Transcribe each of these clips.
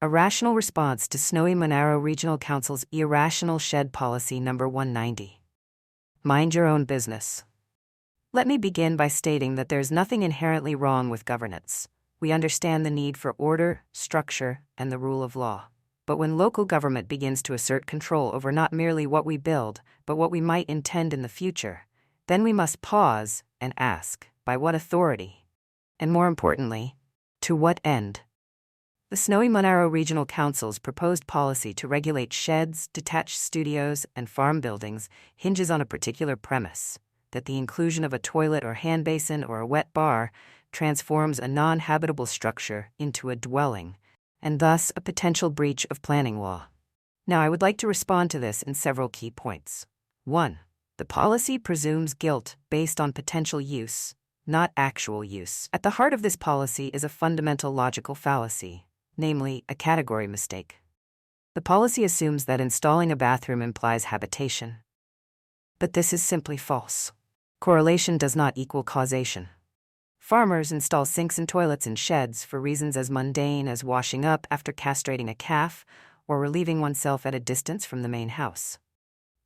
A rational response to Snowy Monaro Regional Council's Irrational Shed Policy No. 190. Mind your own business. Let me begin by stating that there's nothing inherently wrong with governance. We understand the need for order, structure, and the rule of law. But when local government begins to assert control over not merely what we build, but what we might intend in the future, then we must pause and ask, by what authority? And more importantly, to what end? The Snowy Monaro Regional Council's proposed policy to regulate sheds, detached studios, and farm buildings hinges on a particular premise, that the inclusion of a toilet or hand basin or a wet bar transforms a non-habitable structure into a dwelling, and thus a potential breach of planning law. Now, I would like to respond to this in several key points. 1. The policy presumes guilt based on potential use, not actual use. At the heart of this policy is a fundamental logical fallacy, namely, a category mistake. The policy assumes that installing a bathroom implies habitation. But this is simply false. Correlation does not equal causation. Farmers install sinks and toilets in sheds for reasons as mundane as washing up after castrating a calf or relieving oneself at a distance from the main house.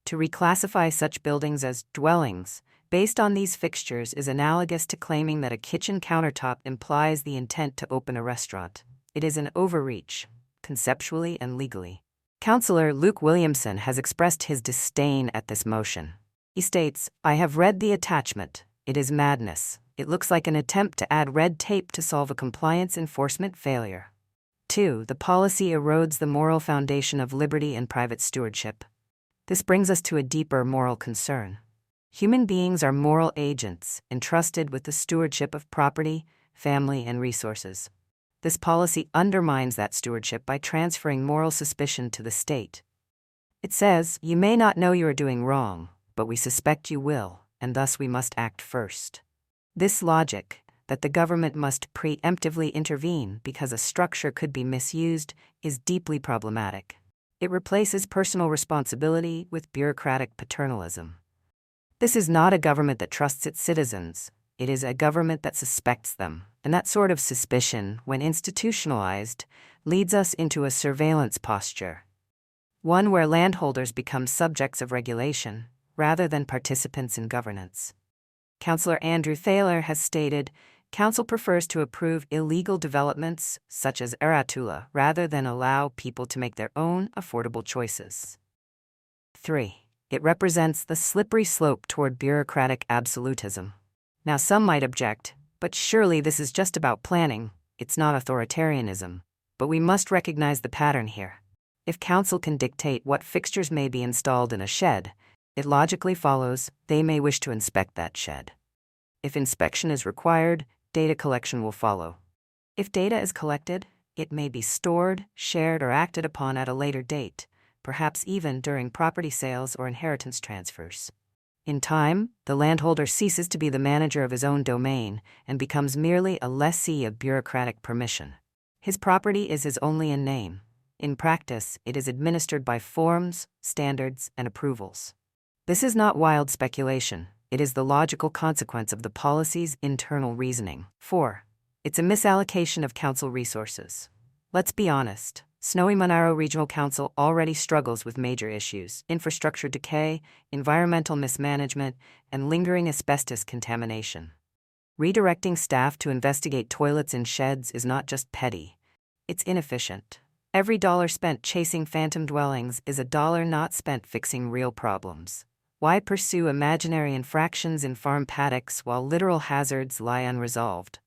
To reclassify such buildings as dwellings based on these fixtures is analogous to claiming that a kitchen countertop implies the intent to open a restaurant. It is an overreach, conceptually and legally. Councillor Luke Williamson has expressed his disdain at this motion. He states, "I have read the attachment. It is madness. It looks like an attempt to add red tape to solve a compliance enforcement failure." 2. The policy erodes the moral foundation of liberty and private stewardship. This brings us to a deeper moral concern. Human beings are moral agents entrusted with the stewardship of property, family, and resources. This policy undermines that stewardship by transferring moral suspicion to the state. It says, "You may not know you are doing wrong, but we suspect you will, and thus we must act first." This logic, that the government must preemptively intervene because a structure could be misused, is deeply problematic. It replaces personal responsibility with bureaucratic paternalism. This is not a government that trusts its citizens. It is a government that suspects them, and that sort of suspicion, when institutionalized, leads us into a surveillance posture, one where landholders become subjects of regulation, rather than participants in governance. Councillor Andrew Thaler has stated, "Council prefers to approve illegal developments, such as Irrational, rather than allow people to make their own affordable choices." 3. It represents the slippery slope toward bureaucratic absolutism. Now, some might object, but surely this is just about planning, it's not authoritarianism. But we must recognize the pattern here. If council can dictate what fixtures may be installed in a shed, it logically follows they may wish to inspect that shed. If inspection is required, data collection will follow. If data is collected, it may be stored, shared, or acted upon at a later date, perhaps even during property sales or inheritance transfers. In time, the landholder ceases to be the manager of his own domain and becomes merely a lessee of bureaucratic permission. His property is his only in name. In practice, it is administered by forms, standards, and approvals. This is not wild speculation. It is the logical consequence of the policy's internal reasoning. 4. It's a misallocation of council resources. Let's be honest. Snowy Monaro Regional Council already struggles with major issues: infrastructure decay, environmental mismanagement, and lingering asbestos contamination. Redirecting staff to investigate toilets in sheds is not just petty, it's inefficient. Every dollar spent chasing phantom dwellings is a dollar not spent fixing real problems. Why pursue imaginary infractions in farm paddocks while literal hazards lie unresolved?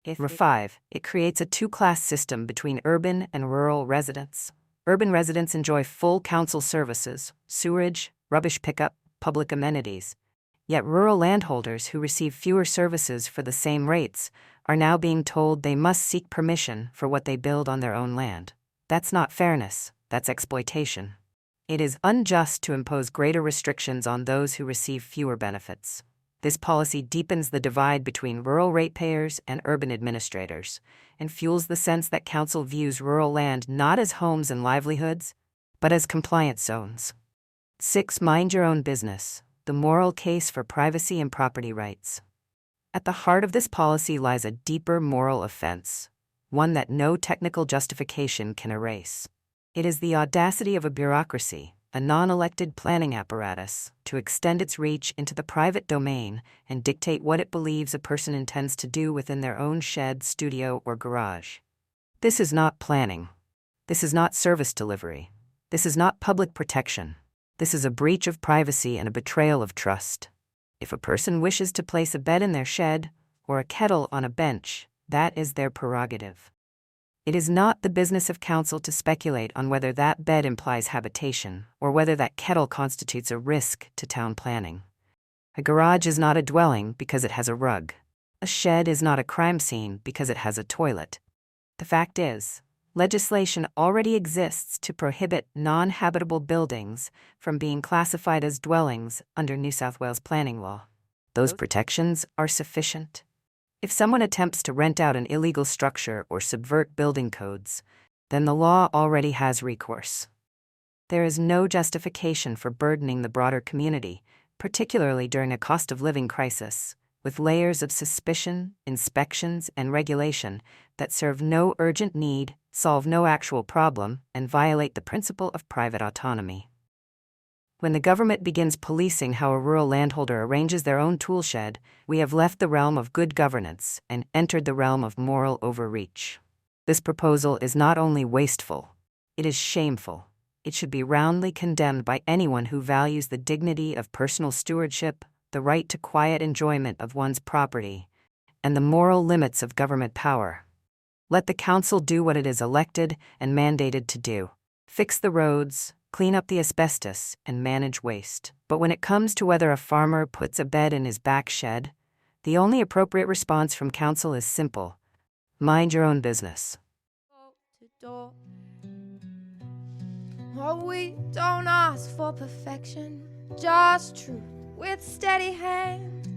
5. It creates a two-class system between urban and rural residents. Urban residents enjoy full council services, sewerage, rubbish pickup, public amenities. Yet rural landholders who receive fewer services for the same rates are now being told they must seek permission for what they build on their own land. That's not fairness, that's exploitation. It is unjust to impose greater restrictions on those who receive fewer benefits. This policy deepens the divide between rural ratepayers and urban administrators, and fuels the sense that council views rural land not as homes and livelihoods, but as compliance zones. 6. Mind your own business. The moral case for privacy and property rights. At the heart of this policy lies a deeper moral offense, one that no technical justification can erase. It is the audacity of a bureaucracy, a non-elected planning apparatus, to extend its reach into the private domain and dictate what it believes a person intends to do within their own shed, studio, or garage. This is not planning. This is not service delivery. This is not public protection. This is a breach of privacy and a betrayal of trust. If a person wishes to place a bed in their shed, or a kettle on a bench, that is their prerogative. It is not the business of council to speculate on whether that bed implies habitation, or whether that kettle constitutes a risk to town planning. A garage is not a dwelling because it has a rug. A shed is not a crime scene because it has a toilet. The fact is, legislation already exists to prohibit non-habitable buildings from being classified as dwellings under New South Wales planning law. Those protections are sufficient. If someone attempts to rent out an illegal structure or subvert building codes, then the law already has recourse. There is no justification for burdening the broader community, particularly during a cost of living crisis, with layers of suspicion, inspections, and regulation that serve no urgent need, solve no actual problem, and violate the principle of private autonomy. When the government begins policing how a rural landholder arranges their own toolshed, we have left the realm of good governance and entered the realm of moral overreach. This proposal is not only wasteful, it is shameful. It should be roundly condemned by anyone who values the dignity of personal stewardship, the right to quiet enjoyment of one's property, and the moral limits of government power. Let the council do what it is elected and mandated to do: fix the roads, clean up the asbestos, and manage waste. But when it comes to whether a farmer puts a bed in his back shed, the only appropriate response from council is simple: mind your own business. Oh, we don't ask for perfection, just truth with steady hand.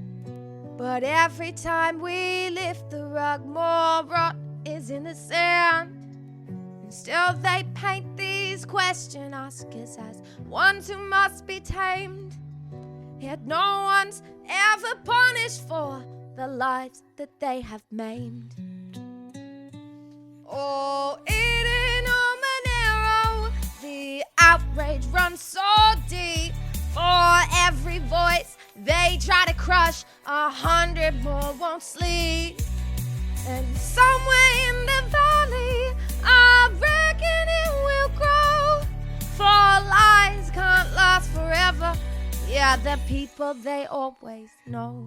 But every time we lift the rug, more rot is in the sand. And still they paint these question askers as ones who must be tamed. Yet no one's ever punished for the lives that they have maimed. Oh, Irrational Monaro, the outrage runs so deep. For every voice they try to crush, 100 more won't sleep. And somewhere in the valley, I reckon it will grow. For lies can't last forever, yeah, the people they always know.